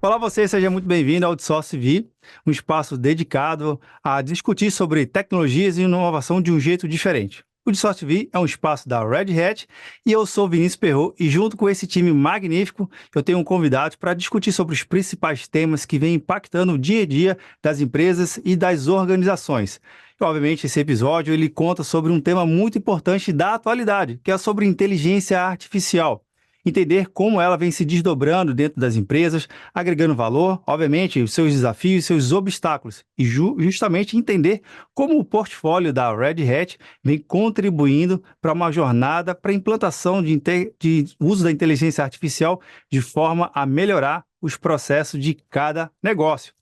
Olá, você, seja muito bem-vindo ao Outsource V, um espaço dedicado a discutir sobre tecnologias e inovação de um jeito diferente. O Outsource V é um espaço da Red Hat e eu sou Vinícius Perrot e junto com esse time magnífico, eu tenho um convidado para discutir sobre os principais temas que vêm impactando o dia a dia das empresas e das organizações. E, obviamente, esse episódio ele conta sobre um tema muito importante da atualidade, que é sobre inteligência artificial. Entender como ela vem se desdobrando dentro das empresas, agregando valor, obviamente, os seus desafios, seus obstáculos, e justamente entender como o portfólio da Red Hat vem contribuindo para uma jornada para a implantação de uso da inteligência artificial de forma a melhorar os processos de cada negócio.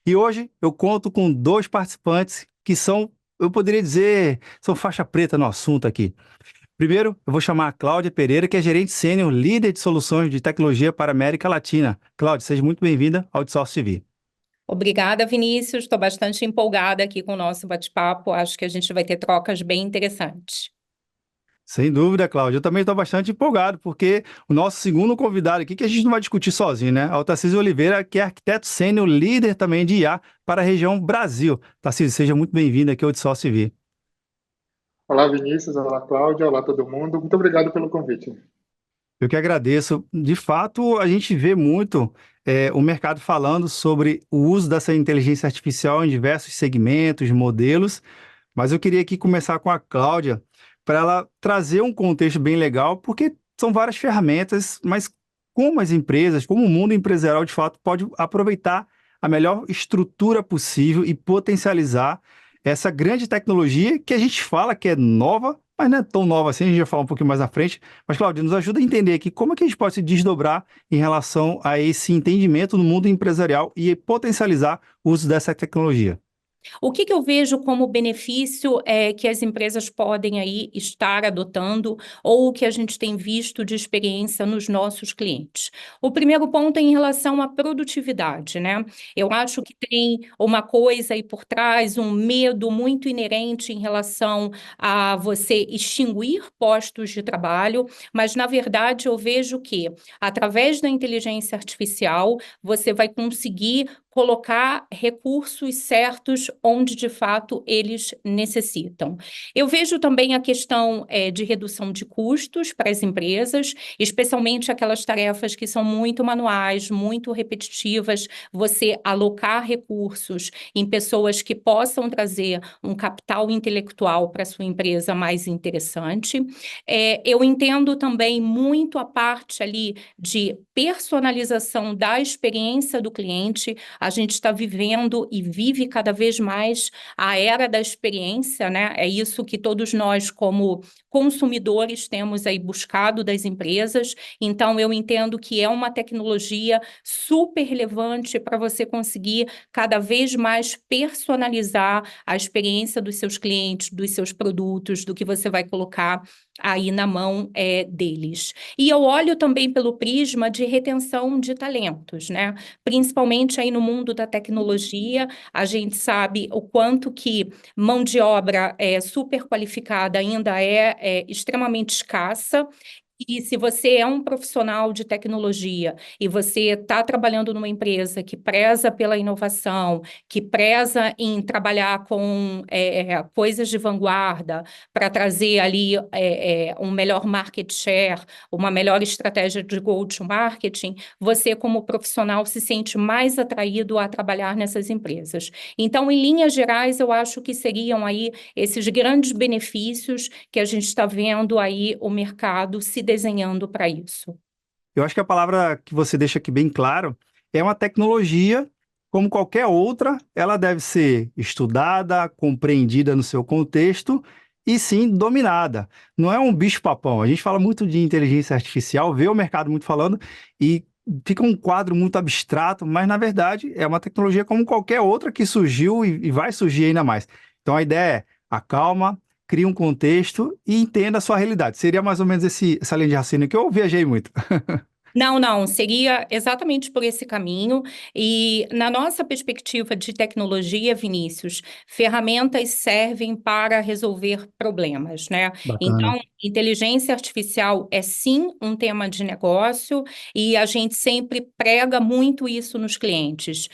E hoje eu conto com dois participantes que são, eu poderia dizer, são faixa preta no assunto aqui. Primeiro, eu vou chamar a Cláudia Pereira, que é gerente sênior, líder de soluções de tecnologia para a América Latina. Cláudia, seja muito bem-vinda ao Outsource TV. Obrigada, Vinícius. Estou bastante empolgada aqui com o nosso bate-papo. Acho que a gente vai ter trocas bem interessantes. Sem dúvida, Cláudia. Eu também estou bastante empolgado, porque o nosso segundo convidado aqui, que a gente não vai discutir sozinho, né? É o Tarcísio Oliveira, que é arquiteto sênior, líder também de IA para a região Brasil. Tarcísio, seja muito bem-vindo aqui ao Outsource TV. Olá, Vinícius. Olá, Cláudia. Olá, todo mundo. Muito obrigado pelo convite. Eu que agradeço. De fato, a gente vê muito o mercado falando sobre o uso dessa inteligência artificial em diversos segmentos, modelos, mas eu queria aqui começar com a Cláudia, para ela trazer um contexto bem legal, porque são várias ferramentas, mas como as empresas, como o mundo empresarial, de fato, pode aproveitar a melhor estrutura possível e potencializar essa grande tecnologia que a gente fala que é nova, mas não é tão nova assim, a gente vai falar um pouquinho mais na frente. Mas, Cláudia, nos ajuda a entender aqui como é que a gente pode se desdobrar em relação a esse entendimento no mundo empresarial e potencializar o uso dessa tecnologia. O que eu vejo como benefício é que as empresas podem aí estar adotando ou o que a gente tem visto de experiência nos nossos clientes? O primeiro ponto é em relação à produtividade, né? Eu acho que tem uma coisa aí por trás, um medo muito inerente em relação a você extinguir postos de trabalho, mas na verdade eu vejo que através da inteligência artificial você vai conseguir colocar recursos certos onde de fato eles necessitam. Eu vejo também a questão de redução de custos para as empresas, especialmente aquelas tarefas que são muito manuais, muito repetitivas, você alocar recursos em pessoas que possam trazer um capital intelectual para a sua empresa mais interessante. Eu entendo também muito a parte ali de personalização da experiência do cliente. A gente está vivendo e vive cada vez mais a era da experiência, né? É isso que todos nós, como consumidores, temos aí buscado das empresas. Então, eu entendo que é uma tecnologia super relevante para você conseguir cada vez mais personalizar a experiência dos seus clientes, dos seus produtos, do que você vai colocar aí na mão deles. E eu olho também pelo prisma de retenção de talentos, né? Principalmente aí no mundo da tecnologia, a gente sabe o quanto que mão de obra super qualificada ainda é extremamente escassa. E se você é um profissional de tecnologia e você está trabalhando numa empresa que preza pela inovação, que preza em trabalhar com coisas de vanguarda para trazer ali um melhor market share, uma melhor estratégia de go-to-marketing, você como profissional se sente mais atraído a trabalhar nessas empresas. Então, em linhas gerais, eu acho que seriam aí esses grandes benefícios que a gente está vendo aí o mercado se desenhando para isso. Eu acho que a palavra que você deixa aqui bem claro é uma tecnologia, como qualquer outra, ela deve ser estudada, compreendida no seu contexto e sim dominada. Não é um bicho-papão. A gente fala muito de inteligência artificial, vê o mercado muito falando e fica um quadro muito abstrato, mas na verdade é uma tecnologia como qualquer outra que surgiu e vai surgir ainda mais. Então a ideia é acalma, cria um contexto e entenda a sua realidade. Seria mais ou menos essa linha de raciocínio que eu viajei muito. Não, não, seria exatamente por esse caminho. E na nossa perspectiva de tecnologia, Vinícius, ferramentas servem para resolver problemas, né? Bacana. Então, inteligência artificial é sim um tema de negócio e a gente sempre prega muito isso nos clientes.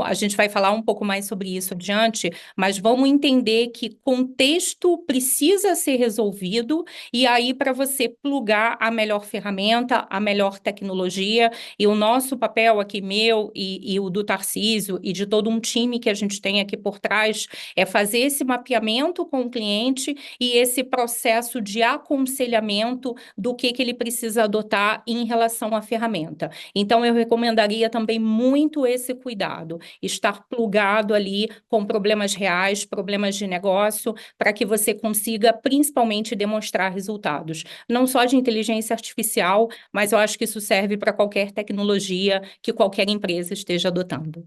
A gente vai falar um pouco mais sobre isso adiante, mas vamos entender que contexto precisa ser resolvido e aí para você plugar a melhor ferramenta, a melhor tecnologia, e o nosso papel aqui, meu e o do Tarcísio e de todo um time que a gente tem aqui por trás, é fazer esse mapeamento com o cliente e esse processo de aconselhamento do que ele precisa adotar em relação à ferramenta. Então, eu recomendaria também muito esse cuidado, estar plugado ali com problemas reais, problemas de negócio, para que você consiga principalmente demonstrar resultados. Não só de inteligência artificial, mas eu acho que isso serve para qualquer tecnologia que qualquer empresa esteja adotando.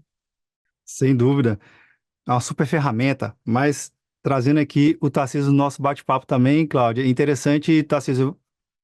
Sem dúvida. É uma super ferramenta, mas trazendo aqui o Tarcísio no nosso bate-papo também, Cláudia, é interessante, Tarcísio,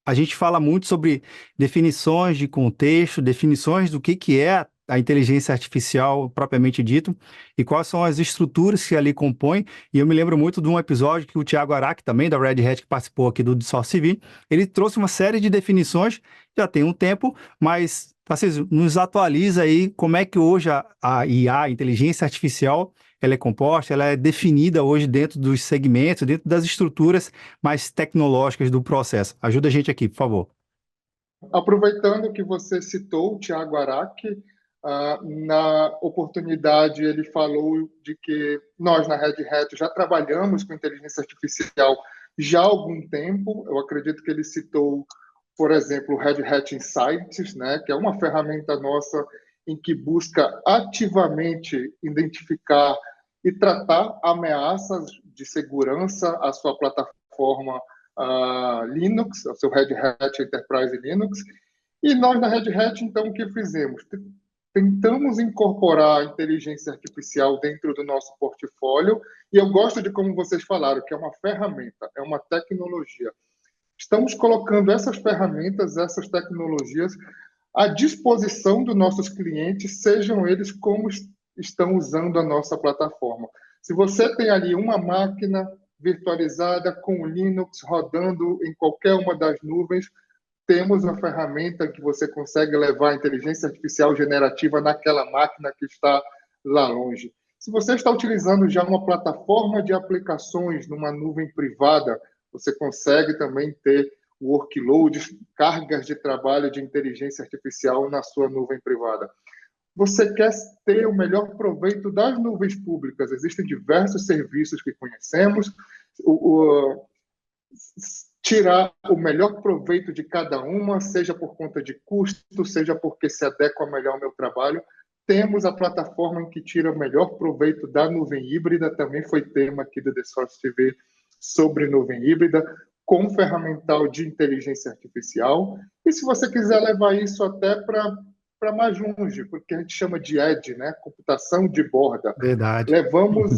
a gente fala muito sobre definições de contexto, definições do que é a inteligência artificial propriamente dito e quais são as estruturas que ali compõem. E eu me lembro muito de um episódio que o Thiago Araque, também da Red Hat, que participou aqui do Source CV, ele trouxe uma série de definições, já tem um tempo, mas Tarcísio, nos atualiza aí como é que hoje a IA, a inteligência artificial, ela é composta, ela é definida hoje dentro dos segmentos, dentro das estruturas mais tecnológicas do processo. Ajuda a gente aqui, por favor. Aproveitando que você citou o Thiago Araque, na oportunidade ele falou de que nós na Red Hat já trabalhamos com inteligência artificial já há algum tempo. Eu acredito que ele citou, por exemplo, o Red Hat Insights, né, que é uma ferramenta nossa em que busca ativamente identificar e tratar ameaças de segurança à sua plataforma Linux, ao seu Red Hat Enterprise Linux. E nós, na Red Hat, então, o que fizemos? Tentamos incorporar a inteligência artificial dentro do nosso portfólio, e eu gosto de como vocês falaram, que é uma ferramenta, é uma tecnologia. Estamos colocando essas ferramentas, essas tecnologias à disposição dos nossos clientes, sejam eles como estão usando a nossa plataforma. Se você tem ali uma máquina virtualizada com o Linux rodando em qualquer uma das nuvens, temos uma ferramenta que você consegue levar a inteligência artificial generativa naquela máquina que está lá longe. Se você está utilizando já uma plataforma de aplicações numa nuvem privada, você consegue também ter workloads, cargas de trabalho de inteligência artificial na sua nuvem privada. Você quer ter o melhor proveito das nuvens públicas. Existem diversos serviços que conhecemos. Tirar o melhor proveito de cada uma, seja por conta de custo, seja porque se adequa melhor ao meu trabalho. Temos a plataforma em que tira o melhor proveito da nuvem híbrida, também foi tema aqui do The Source TV sobre nuvem híbrida, com ferramental de inteligência artificial. E se você quiser levar isso até para mais longe, porque a gente chama de edge, né? Computação de borda. Verdade. Levamos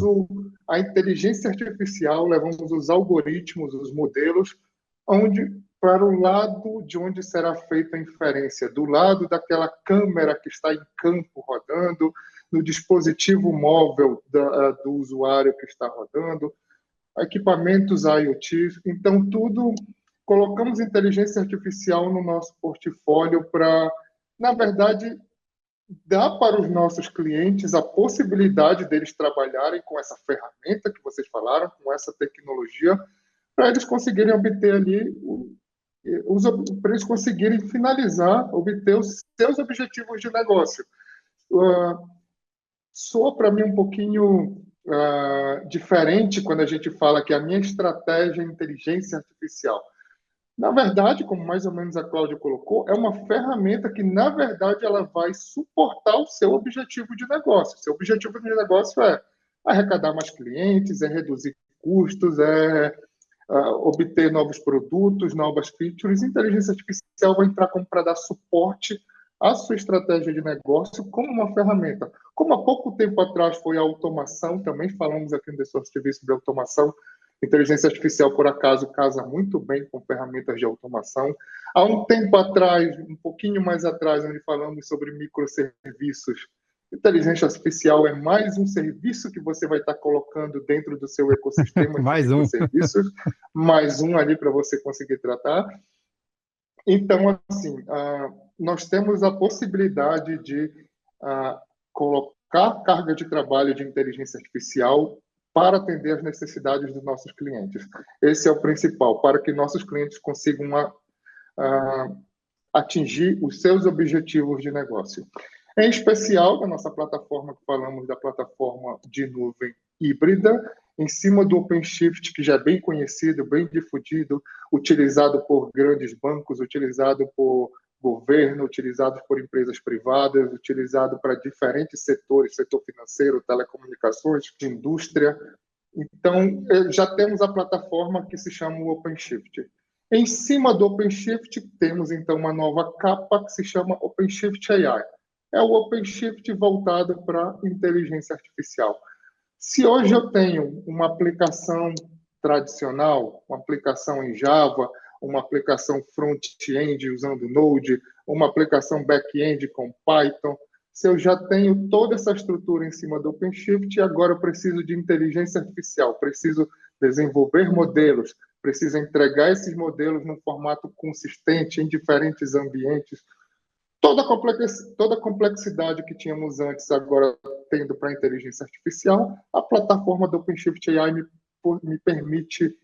a inteligência artificial, levamos os algoritmos, os modelos, para o lado de onde será feita a inferência, do lado daquela câmera que está em campo rodando, no dispositivo móvel do usuário que está rodando, equipamentos IoT. Então, tudo, colocamos inteligência artificial no nosso portfólio para, na verdade, dar para os nossos clientes a possibilidade deles trabalharem com essa ferramenta que vocês falaram, com essa tecnologia, para eles conseguirem obter ali, para eles conseguirem finalizar, obter os seus objetivos de negócio. Soa para mim um pouquinho diferente quando a gente fala que a minha estratégia é inteligência artificial. Na verdade, como mais ou menos a Cláudia colocou, é uma ferramenta que, na verdade, ela vai suportar o seu objetivo de negócio. Seu objetivo de negócio é arrecadar mais clientes, é reduzir custos, é obter novos produtos, novas features. Inteligência artificial vai entrar como para dar suporte à sua estratégia de negócio como uma ferramenta. Como há pouco tempo atrás foi a automação, também falamos aqui no The Source TV sobre automação, Inteligência artificial, por acaso, casa muito bem com ferramentas de automação. Há um tempo atrás, um pouquinho mais atrás, onde falamos sobre microserviços, inteligência artificial é mais um serviço que você vai estar colocando dentro do seu ecossistema de Mais um. microserviços, mais um ali para você conseguir tratar. Então, assim, nós temos a possibilidade de colocar carga de trabalho de inteligência artificial para atender às necessidades dos nossos clientes. Esse é o principal, para que nossos clientes consigam atingir os seus objetivos de negócio. Em especial, na nossa plataforma, que falamos da plataforma de nuvem híbrida, em cima do OpenShift, que já é bem conhecido, bem difundido, utilizado por grandes bancos, utilizado por governo, utilizado por empresas privadas, utilizado para diferentes setores, setor financeiro, telecomunicações, de indústria. Então, já temos a plataforma que se chama o OpenShift. Em cima do OpenShift, temos, então, uma nova capa que se chama OpenShift AI. É o OpenShift voltado para inteligência artificial. Se hoje eu tenho uma aplicação tradicional, uma aplicação em Java, uma aplicação front-end usando Node, uma aplicação back-end com Python, se eu já tenho toda essa estrutura em cima do OpenShift, agora eu preciso de inteligência artificial, preciso desenvolver modelos, preciso entregar esses modelos num formato consistente em diferentes ambientes. Toda a complexidade que tínhamos antes, agora tendo para a inteligência artificial, a plataforma do OpenShift AI me permite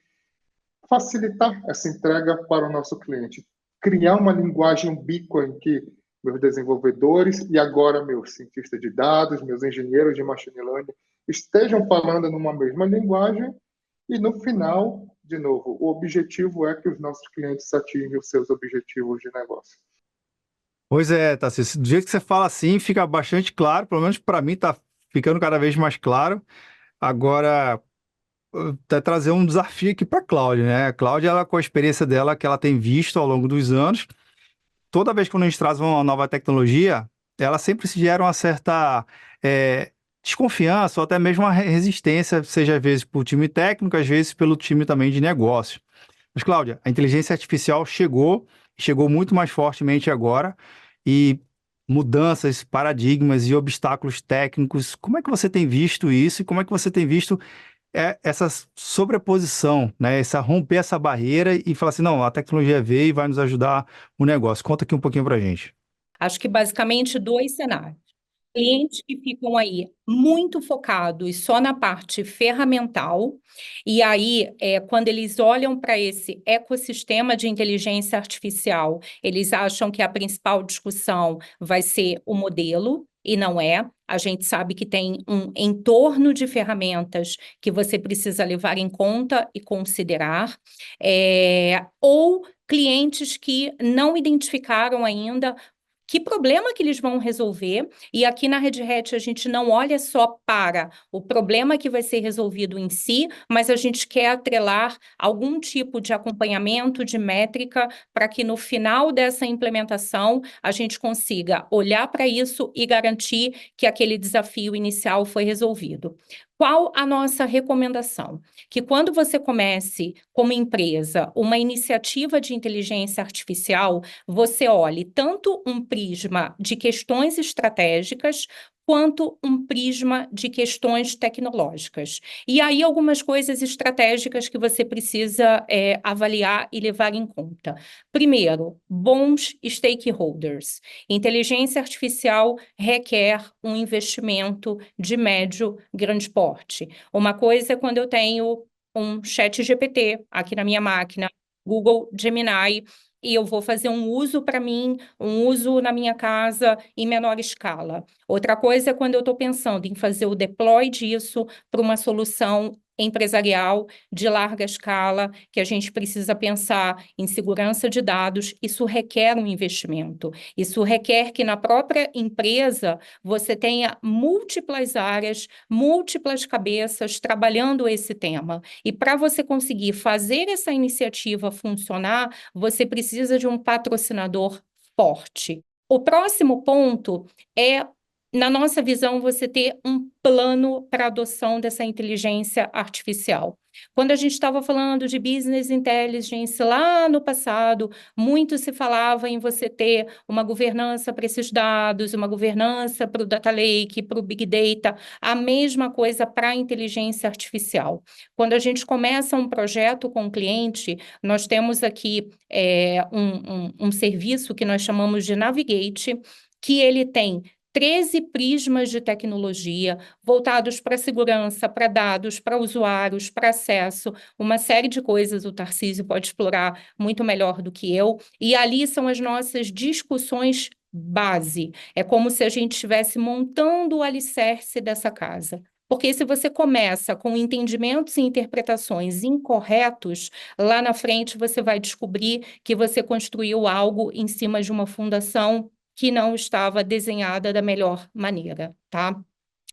facilitar essa entrega para o nosso cliente. Criar uma linguagem ubíqua em que meus desenvolvedores e agora meus cientistas de dados, meus engenheiros de machine learning estejam falando numa mesma linguagem e, no final, de novo, o objetivo é que os nossos clientes atinjam os seus objetivos de negócio. Pois é, Tarcísio, do jeito que você fala assim, fica bastante claro, pelo menos para mim está ficando cada vez mais claro. Agora, até trazer um desafio aqui para a Cláudia, né? A Cláudia, ela, com a experiência dela que ela tem visto ao longo dos anos, toda vez que a gente traz uma nova tecnologia, ela sempre se gera uma certa desconfiança ou até mesmo uma resistência, seja às vezes por time técnico, às vezes pelo time também de negócio. Mas, Cláudia, a inteligência artificial chegou muito mais fortemente agora, e mudanças, paradigmas e obstáculos técnicos, como é que você tem visto isso e como é que você tem visto essa sobreposição, né? Romper essa barreira e falar assim, não, a tecnologia veio e vai nos ajudar o negócio. Conta aqui um pouquinho pra gente. Acho que basicamente 2 cenários. Clientes que ficam aí muito focados só na parte ferramental, e aí, quando eles olham para esse ecossistema de inteligência artificial, eles acham que a principal discussão vai ser o modelo, e não é. A gente sabe que tem um entorno de ferramentas que você precisa levar em conta e considerar, ou clientes que não identificaram ainda que problema que eles vão resolver, e aqui na Red Hat a gente não olha só para o problema que vai ser resolvido em si, mas a gente quer atrelar algum tipo de acompanhamento, de métrica, para que no final dessa implementação a gente consiga olhar para isso e garantir que aquele desafio inicial foi resolvido. Qual a nossa recomendação? Que quando você comece, como empresa, uma iniciativa de inteligência artificial, você olhe tanto um prisma de questões estratégicas, quanto um prisma de questões tecnológicas. E aí algumas coisas estratégicas que você precisa avaliar e levar em conta. Primeiro, bons stakeholders. Inteligência artificial requer um investimento de médio, grande porte. Uma coisa é quando eu tenho um ChatGPT aqui na minha máquina, Google Gemini, e eu vou fazer um uso para mim, um uso na minha casa em menor escala. Outra coisa é quando eu estou pensando em fazer o deploy disso para uma solução empresarial de larga escala, que a gente precisa pensar em segurança de dados. Isso requer um investimento. Isso requer que na própria empresa você tenha múltiplas áreas, múltiplas cabeças trabalhando esse tema. E para você conseguir fazer essa iniciativa funcionar, você precisa de um patrocinador forte. O próximo ponto é, na nossa visão, você ter um plano para a adoção dessa inteligência artificial. Quando a gente estava falando de business intelligence lá no passado, muito se falava em você ter uma governança para esses dados, uma governança para o data lake, para o big data, a mesma coisa para a inteligência artificial. Quando a gente começa um projeto com o cliente, nós temos aqui um serviço que nós chamamos de Navigate, que ele tem 13 prismas de tecnologia voltados para segurança, para dados, para usuários, para acesso, uma série de coisas o Tarcísio pode explorar muito melhor do que eu. E ali são as nossas discussões base. É como se a gente estivesse montando o alicerce dessa casa. Porque se você começa com entendimentos e interpretações incorretos, lá na frente você vai descobrir que você construiu algo em cima de uma fundação que não estava desenhada da melhor maneira, tá?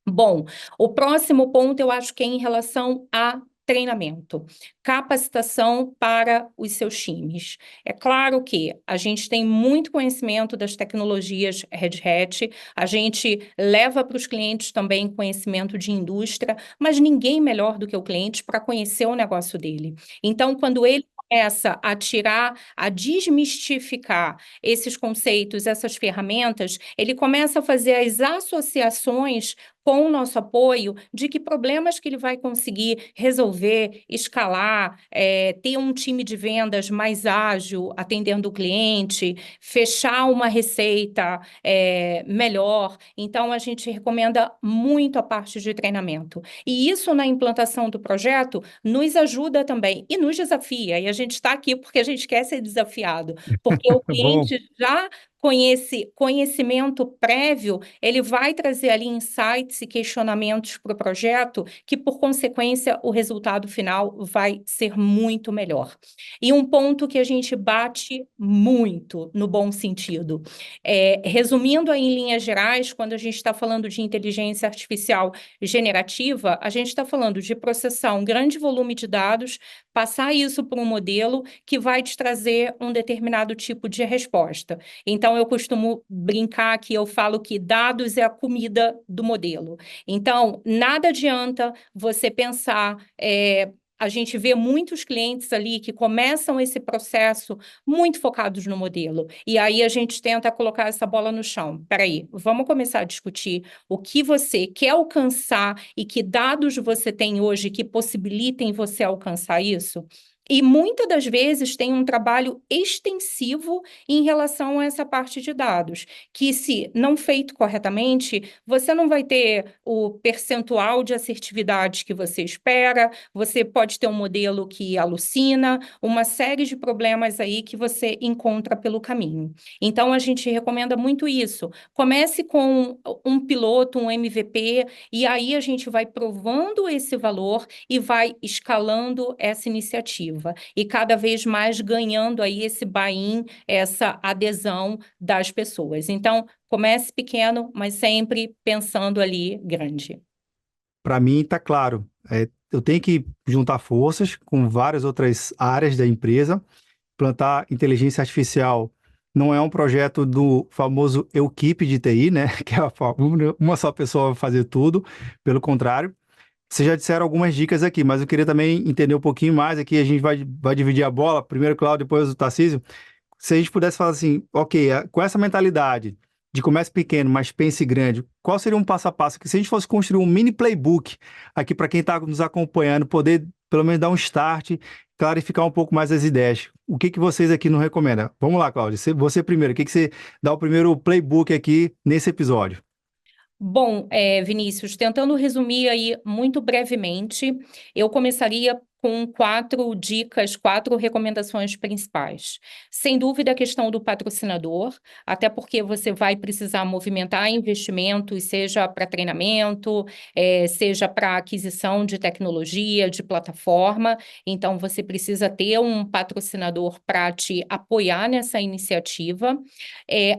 Bom, o próximo ponto eu acho que é em relação a treinamento, capacitação para os seus times. É claro que a gente tem muito conhecimento das tecnologias Red Hat, a gente leva para os clientes também conhecimento de indústria, mas ninguém melhor do que o cliente para conhecer o negócio dele. Então, quando ele começa a tirar, a desmistificar esses conceitos, essas ferramentas, ele começa a fazer as associações com o nosso apoio, de que problemas que ele vai conseguir resolver, escalar, ter um time de vendas mais ágil, atendendo o cliente, fechar uma receita melhor. Então, a gente recomenda muito a parte de treinamento. E isso, na implantação do projeto, nos ajuda também e nos desafia. E a gente está aqui porque a gente quer ser desafiado, porque o Bom, cliente já conhecimento prévio, ele vai trazer ali insights e questionamentos para o projeto, que, por consequência, o resultado final vai ser muito melhor. E um ponto que a gente bate muito, no bom sentido, resumindo aí em linhas gerais, quando a gente está falando de inteligência artificial generativa, a gente está falando de processar um grande volume de dados, passar isso para um modelo que vai te trazer um determinado tipo de resposta. Então, eu costumo brincar que eu falo que dados é a comida do modelo. Então, nada adianta você pensar. A gente vê muitos clientes ali que começam esse processo muito focados no modelo. E aí a gente tenta colocar essa bola no chão. Peraí, vamos começar a discutir o que você quer alcançar e que dados você tem hoje que possibilitem você alcançar isso. E muitas das vezes tem um trabalho extensivo em relação a essa parte de dados, que se não feito corretamente, você não vai ter o percentual de assertividade que você espera, você pode ter um modelo que alucina, uma série de problemas aí que você encontra pelo caminho. Então, a gente recomenda muito isso. Comece com um piloto, um MVP, e aí a gente vai provando esse valor e vai escalando essa iniciativa. E cada vez mais ganhando aí esse buy-in, essa adesão das pessoas. Então, comece pequeno, mas sempre pensando ali grande. para mim está claro. Eu tenho que juntar forças com várias outras áreas da empresa. Plantar inteligência artificial não é um projeto do famoso equipe de TI, né? Que é uma só pessoa vai fazer tudo. Pelo contrário, vocês já disseram algumas dicas aqui, mas eu queria também entender um pouquinho mais. Aqui a gente vai dividir a bola. Primeiro o Cláudio, depois o Tarcísio. Se a gente pudesse falar assim, ok, com essa mentalidade de comece pequeno, mas pense grande, qual seria um passo a passo? Que se a gente fosse construir um mini playbook aqui para quem está nos acompanhando, poder pelo menos dar um start, clarificar um pouco mais as ideias. O que vocês aqui nos recomendam? Vamos lá, Cláudio, você primeiro. O que você dá o primeiro playbook aqui nesse episódio? Bom, Vinícius, tentando resumir aí muito brevemente, eu começaria com 4 dicas, 4 recomendações principais. Sem dúvida, a questão do patrocinador, até porque você vai precisar movimentar investimentos, seja para treinamento, seja para aquisição de tecnologia, de plataforma. Então, você precisa ter um patrocinador para te apoiar nessa iniciativa.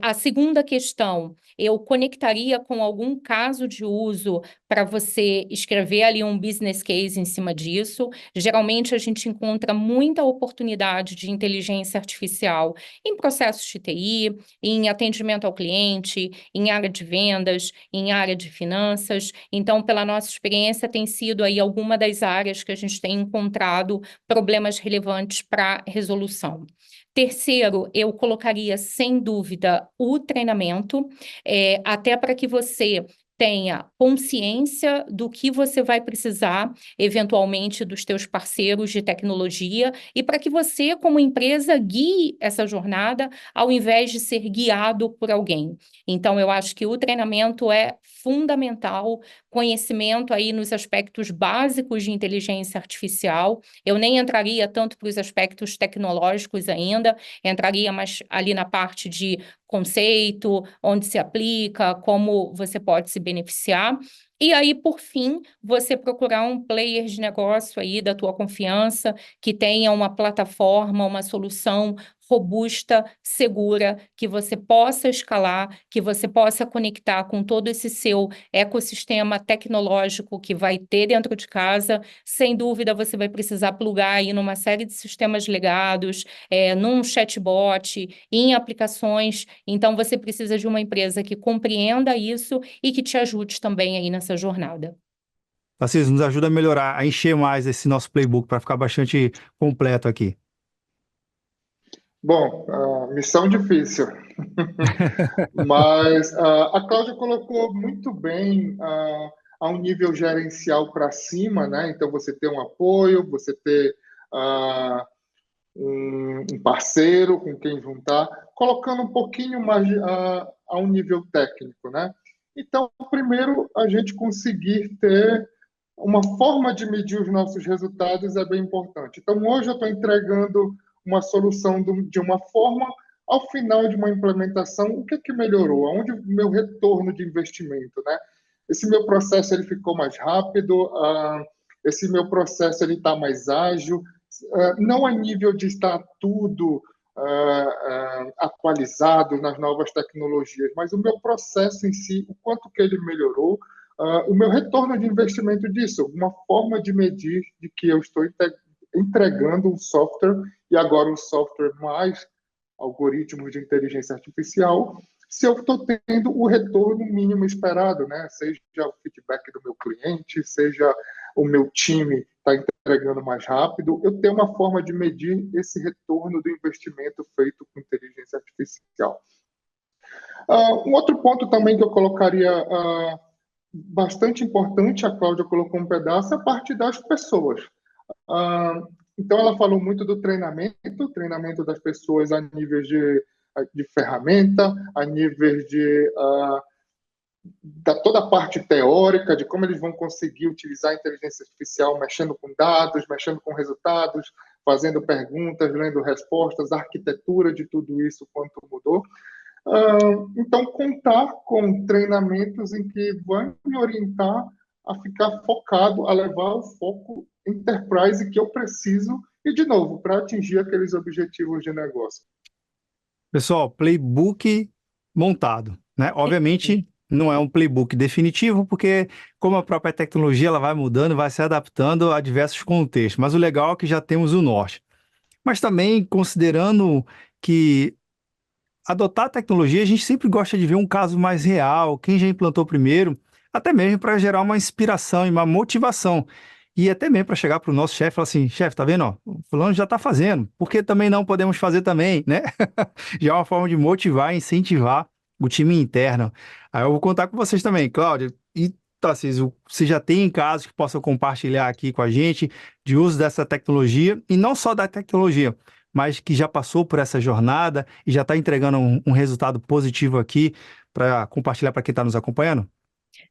A segunda questão, eu conectaria com algum caso de uso para você escrever ali um business case em cima disso. Geralmente, geralmente a gente encontra muita oportunidade de inteligência artificial em processos de TI, em atendimento ao cliente, em área de vendas, em área de finanças. Então, pela nossa experiência, tem sido aí alguma das áreas que a gente tem encontrado problemas relevantes para resolução. Terceiro, eu colocaria, sem dúvida, o treinamento, até para que você tenha consciência do que você vai precisar, eventualmente, dos teus parceiros de tecnologia, e para que você, como empresa, guie essa jornada, ao invés de ser guiado por alguém. Então, eu acho que o treinamento é fundamental, conhecimento aí nos aspectos básicos de inteligência artificial. Eu nem entraria tanto para os aspectos tecnológicos ainda, entraria mais ali na parte de conceito, onde se aplica, como você pode se beneficiar. E aí, por fim, você procurar um player de negócio aí da tua confiança, que tenha uma plataforma, uma solução robusta, segura, que você possa escalar, que você possa conectar com todo esse seu ecossistema tecnológico que vai ter dentro de casa. Sem dúvida, você vai precisar plugar aí numa série de sistemas legados, num chatbot, em aplicações. Então, você precisa de uma empresa que compreenda isso e que te ajude também aí nessa jornada. Tarcísio, nos ajuda a melhorar, a encher mais esse nosso playbook para ficar bastante completo aqui. Bom, missão difícil, mas a Cláudia colocou muito bem a um nível gerencial para cima, né? Então, você ter um apoio, você ter um parceiro com quem juntar, colocando um pouquinho mais a um nível técnico, né? Então, primeiro, a gente conseguir ter uma forma de medir os nossos resultados é bem importante. Então, hoje eu estou entregando uma solução de uma forma, ao final de uma implementação, o que melhorou? Onde o meu retorno de investimento, né? Esse meu processo ele ficou mais rápido, esse meu processo ele está mais ágil, não a nível de estar tudo atualizado nas novas tecnologias, mas o meu processo em si, o quanto que ele melhorou, o meu retorno de investimento disso, uma forma de medir de que eu estou entregando um software, e agora um software mais algoritmos de inteligência artificial, se eu estou tendo o retorno mínimo esperado, né? Seja o feedback do meu cliente, seja o meu time está entregando mais rápido, eu tenho uma forma de medir esse retorno do investimento feito com inteligência artificial. Um outro ponto também que eu colocaria bastante importante, a Cláudia colocou um pedaço, é a parte das pessoas. Então, ela falou muito do treinamento das pessoas a nível de ferramenta, a nível da toda a parte teórica, de como eles vão conseguir utilizar a inteligência artificial, mexendo com dados, mexendo com resultados, fazendo perguntas, lendo respostas, a arquitetura de tudo isso, quanto mudou. Então, contar com treinamentos em que vão me orientar a ficar focado, a levar o foco enterprise que eu preciso e, de novo, para atingir aqueles objetivos de negócio. Pessoal, playbook montado, né? Obviamente, não é um playbook definitivo, porque como a própria tecnologia ela vai mudando, vai se adaptando a diversos contextos. Mas o legal é que já temos o norte. Mas também, considerando que adotar a tecnologia, a gente sempre gosta de ver um caso mais real, quem já implantou primeiro, até mesmo para gerar uma inspiração e uma motivação. E até mesmo para chegar para o nosso chefe e falar assim, chefe, tá vendo? Ó, o fulano já está fazendo, por que também não podemos fazer também, né? Já é uma forma de motivar e incentivar o time interno. Aí eu vou contar com vocês também, Cláudia. E Tarcísio, você já tem casos que possam compartilhar aqui com a gente de uso dessa tecnologia, e não só da tecnologia, mas que já passou por essa jornada e já está entregando um resultado positivo aqui para compartilhar para quem está nos acompanhando?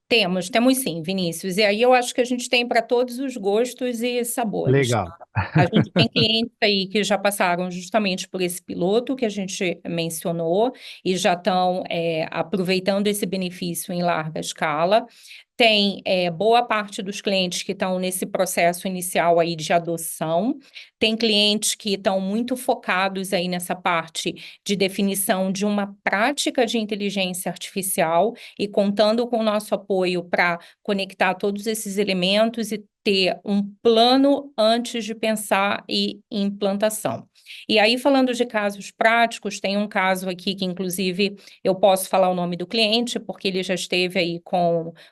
Temos sim, Vinícius. E aí eu acho que a gente tem para todos os gostos e sabores. Legal. A gente tem clientes aí que já passaram justamente por esse piloto que a gente mencionou e já estão aproveitando esse benefício em larga escala. Tem boa parte dos clientes que estão nesse processo inicial aí de adoção. Tem clientes que estão muito focados aí nessa parte de definição de uma prática de inteligência artificial e contando com o nosso apoio para conectar todos esses elementos e ter um plano antes de pensar em implantação. E aí, falando de casos práticos, tem um caso aqui que, inclusive, eu posso falar o nome do cliente, porque ele já esteve aí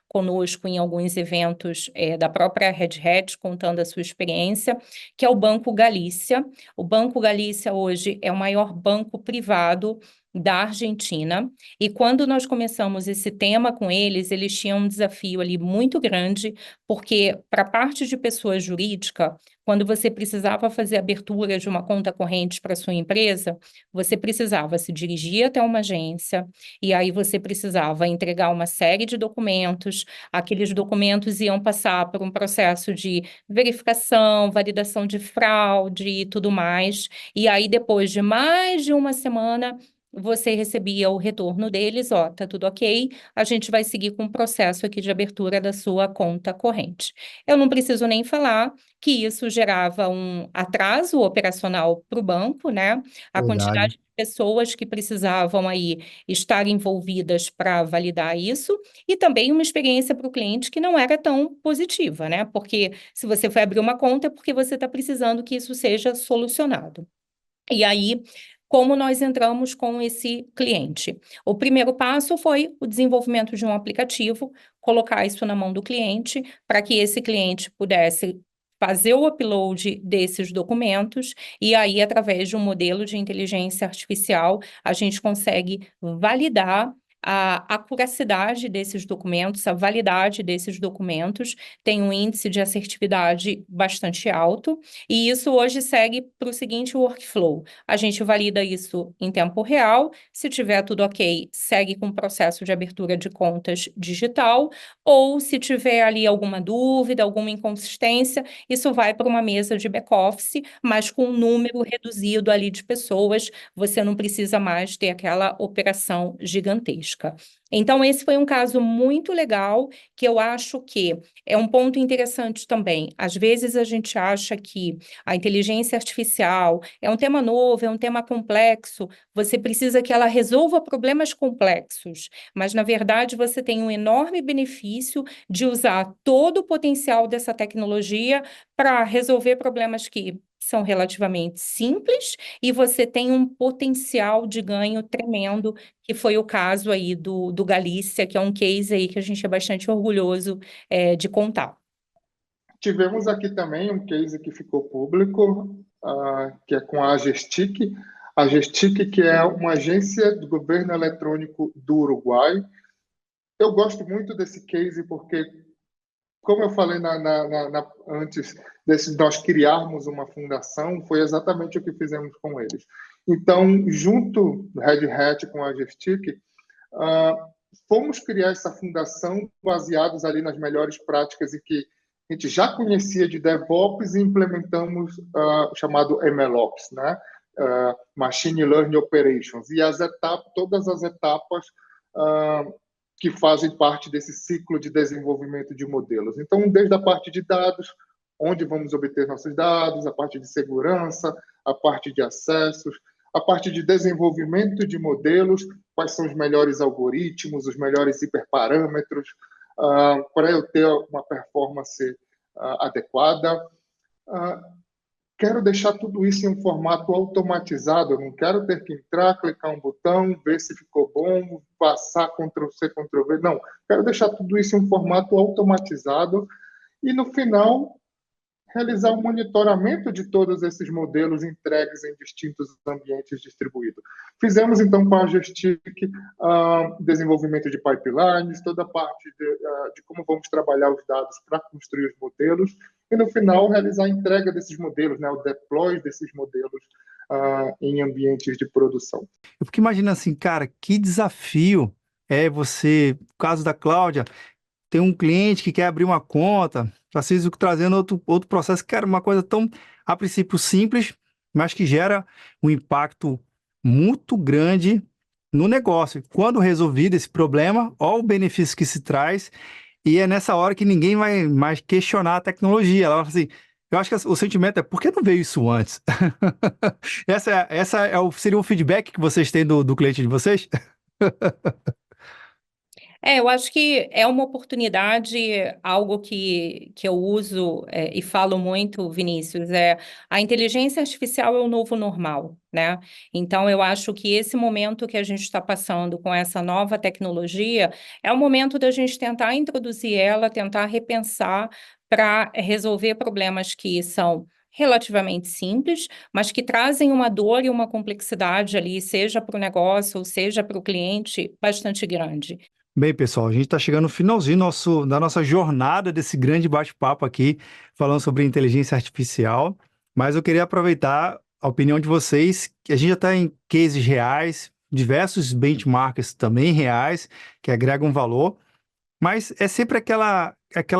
conosco em alguns eventos da própria Red Hat, contando a sua experiência, que é o Banco Galícia. O Banco Galícia hoje é o maior banco privado da Argentina, e quando nós começamos esse tema com eles, eles tinham um desafio ali muito grande, porque para a parte de pessoa jurídica, quando você precisava fazer a abertura de uma conta corrente para sua empresa, você precisava se dirigir até uma agência, e aí você precisava entregar uma série de documentos, aqueles documentos iam passar por um processo de verificação, validação de fraude e tudo mais, e aí depois de mais de uma semana, você recebia o retorno deles, ó, tá tudo ok, a gente vai seguir com o processo aqui de abertura da sua conta corrente. Eu não preciso nem falar que isso gerava um atraso operacional para o banco, né? A Verdade. quantidade de pessoas que precisavam aí estar envolvidas para validar isso, e também uma experiência para o cliente que não era tão positiva, né? Porque se você foi abrir uma conta é porque você está precisando que isso seja solucionado. E aí, como nós entramos com esse cliente? O primeiro passo foi o desenvolvimento de um aplicativo, colocar isso na mão do cliente, para que esse cliente pudesse fazer o upload desses documentos, e aí, através de um modelo de inteligência artificial, a gente consegue validar a acuracidade desses documentos, a validade desses documentos, tem um índice de assertividade bastante alto, e isso hoje segue para o seguinte workflow: a gente valida isso em tempo real, se tiver tudo ok, segue com o processo de abertura de contas digital, ou se tiver ali alguma dúvida, alguma inconsistência, isso vai para uma mesa de back-office, mas com um número reduzido ali de pessoas, você não precisa mais ter aquela operação gigantesca. Então, esse foi um caso muito legal, que eu acho que é um ponto interessante também. Às vezes a gente acha que a inteligência artificial é um tema novo, é um tema complexo, você precisa que ela resolva problemas complexos, mas na verdade você tem um enorme benefício de usar todo o potencial dessa tecnologia para resolver problemas que são relativamente simples, e você tem um potencial de ganho tremendo, que foi o caso aí do Galícia, que é um case aí que a gente é bastante orgulhoso de contar. Tivemos aqui também um case que ficou público, que é com a Gestic. A Gestic, que é uma agência do governo eletrônico do Uruguai. Eu gosto muito desse case porque, como eu falei antes de nós criarmos uma fundação, foi exatamente o que fizemos com eles. Então, junto do Red Hat com a Gestic, fomos criar essa fundação baseados ali nas melhores práticas e que a gente já conhecia de DevOps e implementamos o chamado MLOps, né? Machine Learning Operations, e todas as etapas que fazem parte desse ciclo de desenvolvimento de modelos. Então, desde a parte de dados, onde vamos obter nossos dados, a parte de segurança, a parte de acessos, a parte de desenvolvimento de modelos, quais são os melhores algoritmos, os melhores hiperparâmetros, para eu ter uma performance adequada. Quero deixar tudo isso em um formato automatizado, eu não quero ter que entrar, clicar um botão, ver se ficou bom, passar Ctrl+C, Ctrl+V, não. Quero deixar tudo isso em um formato automatizado e, no final, realizar um monitoramento de todos esses modelos entregues em distintos ambientes distribuídos. Fizemos, então, com a Gestic, desenvolvimento de pipelines, toda a parte de como vamos trabalhar os dados para construir os modelos, e, no final, realizar a entrega desses modelos, né, o deploy desses modelos em ambientes de produção. Eu fico imaginando assim, cara, que desafio é você, no caso da Cláudia, tem um cliente que quer abrir uma conta, preciso trazendo outro processo, que era uma coisa tão, a princípio, simples, mas que gera um impacto muito grande no negócio. Quando resolvido esse problema, olha o benefício que se traz, e é nessa hora que ninguém vai mais questionar a tecnologia. Ela fala assim, eu acho que o sentimento é, por que não veio isso antes? Seria um feedback que vocês têm do cliente de vocês? Eu acho que é uma oportunidade, algo que eu uso e falo muito, Vinícius, a inteligência artificial é o novo normal, né? Então, eu acho que esse momento que a gente está passando com essa nova tecnologia é o momento da gente tentar introduzir ela, tentar repensar para resolver problemas que são relativamente simples, mas que trazem uma dor e uma complexidade ali, seja para o negócio ou seja para o cliente, bastante grande. Bem, pessoal, a gente está chegando no finalzinho da nossa jornada desse grande bate-papo aqui, falando sobre inteligência artificial, mas eu queria aproveitar a opinião de vocês, que a gente já está em cases reais, diversos benchmarks também reais, que agregam valor, mas é sempre aquela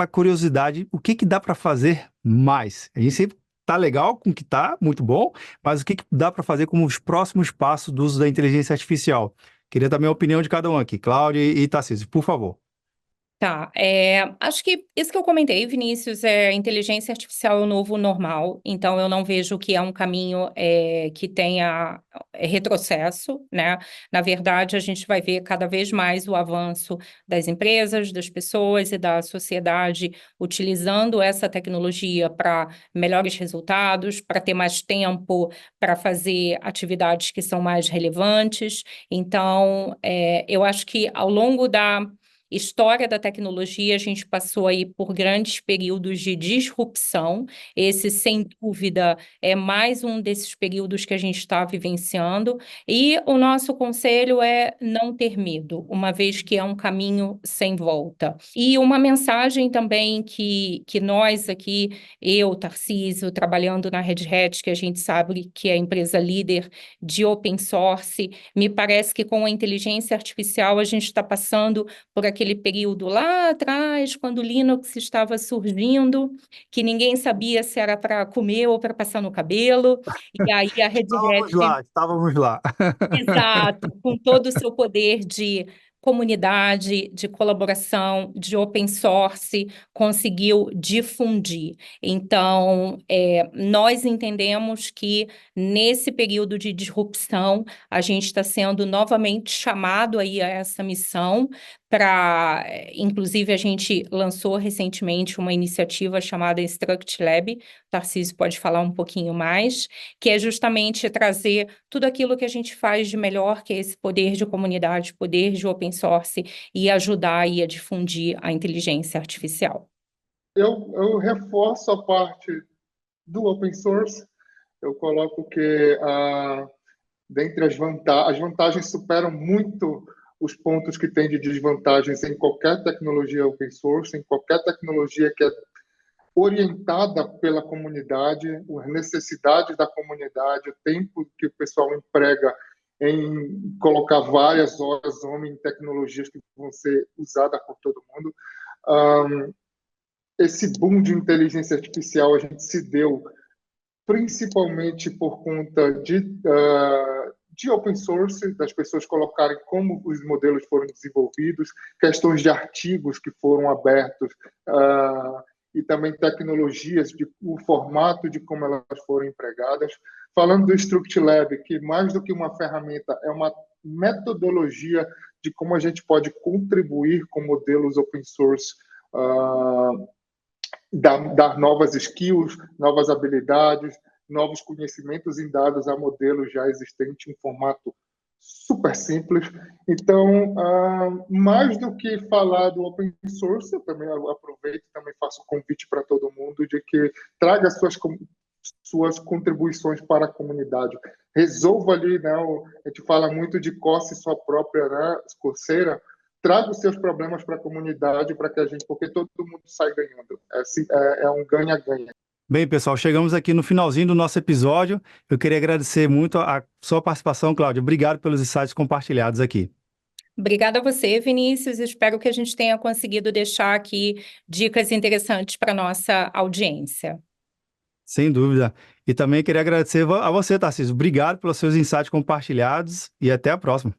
curiosidade, o que que dá para fazer mais? A gente sempre tá legal com o que tá, muito bom, mas o que que dá para fazer como os próximos passos do uso da inteligência artificial? Queria também a opinião de cada um aqui, Cláudia e Tarcísio, por favor. Tá, acho que isso que eu comentei, Vinícius, inteligência artificial é o novo normal, então eu não vejo que é um caminho que tenha retrocesso, né? Na verdade, a gente vai ver cada vez mais o avanço das empresas, das pessoas e da sociedade utilizando essa tecnologia para melhores resultados, para ter mais tempo para fazer atividades que são mais relevantes. Então, eu acho que ao longo da história da tecnologia, a gente passou aí por grandes períodos de disrupção. Esse, sem dúvida, é mais um desses períodos que a gente está vivenciando. E o nosso conselho é não ter medo, uma vez que é um caminho sem volta. E uma mensagem também que nós aqui, eu, Tarcísio, trabalhando na Red Hat, que a gente sabe que é a empresa líder de open source, me parece que com a inteligência artificial a gente está passando por aquele período lá atrás, quando o Linux estava surgindo, que ninguém sabia se era para comer ou para passar no cabelo, e aí a Red Hat. Estávamos lá. Exato, com todo o seu poder de comunidade, de colaboração, de open source, conseguiu difundir. Então, nós entendemos que nesse período de disrupção, a gente está sendo novamente chamado aí a essa missão para, inclusive, a gente lançou recentemente uma iniciativa chamada Instruct Lab, Tarcísio pode falar um pouquinho mais, que é justamente trazer tudo aquilo que a gente faz de melhor, que é esse poder de comunidade, poder de open source, e ajudar aí a difundir a inteligência artificial. Eu reforço a parte do open source. Eu coloco que dentre as vantagens superam muito os pontos que tem de desvantagens em qualquer tecnologia open source, em qualquer tecnologia que é orientada pela comunidade, as necessidades da comunidade, o tempo que o pessoal emprega em colocar várias horas em tecnologias que vão ser usadas por todo mundo. Esse boom de inteligência artificial a gente se deu principalmente por conta de open source, das pessoas colocarem como os modelos foram desenvolvidos, questões de artigos que foram abertos, e também tecnologias, o formato de como elas foram empregadas. Falando do Struct Lab, que mais do que uma ferramenta, é uma metodologia de como a gente pode contribuir com modelos open source, dar novas skills, novas habilidades, novos conhecimentos em dados a modelos já existentes em formato super simples. Então, mais do que falar do open source, eu também aproveito e também faço um convite para todo mundo de que traga suas contribuições para a comunidade. Resolva ali, né, a gente fala muito de coce sua própria, né, coceira. Traga os seus problemas para a comunidade, para que a gente, porque todo mundo sai ganhando. É um ganha-ganha. Bem, pessoal, chegamos aqui no finalzinho do nosso episódio. Eu queria agradecer muito a sua participação, Cláudia. Obrigado pelos insights compartilhados aqui. Obrigada a você, Vinícius. Espero que a gente tenha conseguido deixar aqui dicas interessantes para a nossa audiência. Sem dúvida. E também queria agradecer a você, Tarcísio. Obrigado pelos seus insights compartilhados e até a próxima.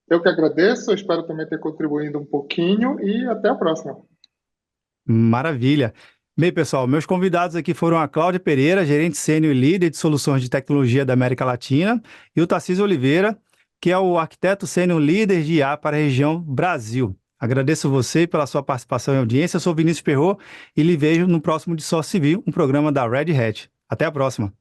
Eu que agradeço, espero também ter contribuído um pouquinho e até a próxima. Maravilha. Bem, pessoal, meus convidados aqui foram a Cláudia Pereira, gerente sênior e líder de soluções de tecnologia da América Latina, e o Tarcísio Oliveira, que é o arquiteto sênior líder de IA para a região Brasil. Agradeço você pela sua participação e audiência. Eu sou Vinícius Perrot e lhe vejo no próximo De Sorte Civil, um programa da Red Hat. Até a próxima.